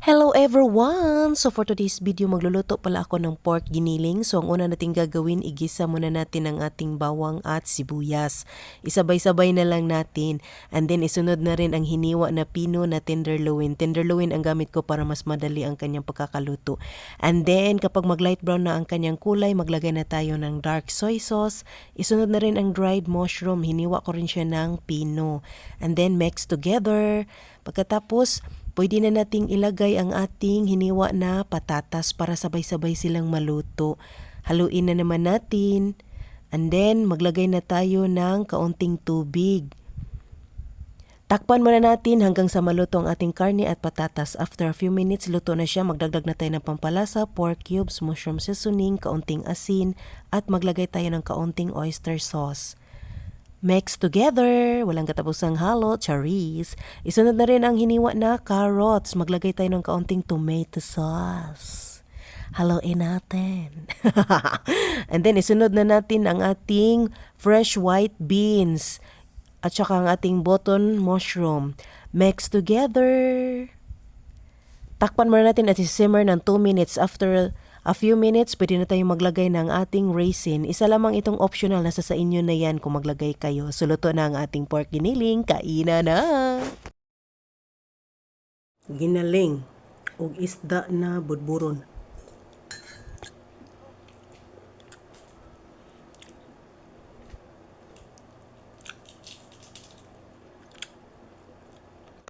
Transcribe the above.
Hello everyone! So for today's video, magluluto pala ako ng pork giniling. So ang una nating gagawin, igisa muna natin ang ating bawang at sibuyas. Isabay-sabay na lang natin. And then isunod na rin ang hiniwa na pino na tenderloin. Tenderloin ang gamit ko para mas madali ang kanyang pagkakaluto. And then kapag mag-light brown na ang kanyang kulay, maglagay na tayo ng dark soy sauce. Isunod na rin ang dried mushroom. Hiniwa ko rin siya ng pino. And then mix together. Pagkatapos, pwede na nating ilagay ang ating hiniwa na patatas para sabay-sabay silang maluto. Haluin na naman natin. And then, maglagay na tayo ng kaunting tubig. Takpan muna natin hanggang sa maluto ang ating karne at patatas. After a few minutes, luto na siya. Magdagdag na tayo ng pampalasa, pork cubes, mushroom seasoning, kaunting asin, at maglagay tayo ng kaunting oyster sauce. Mix together, walang katapusang halo, charis. Isunod na rin ang hiniwa na carrots. Maglagay tayo ng kaunting tomato sauce. Haluin natin. And then isunod na natin ang ating fresh white beans at saka ang ating button mushroom. Mix together. Takpan muna natin at simmer ng 2 minutes. After a few minutes, pwede na tayong maglagay ng ating raisin. Isa lamang itong optional, nasa sa inyo na yan kung maglagay kayo. So, luto na ang ating pork giniling. Kainan na! Ginaling o isda na budburon.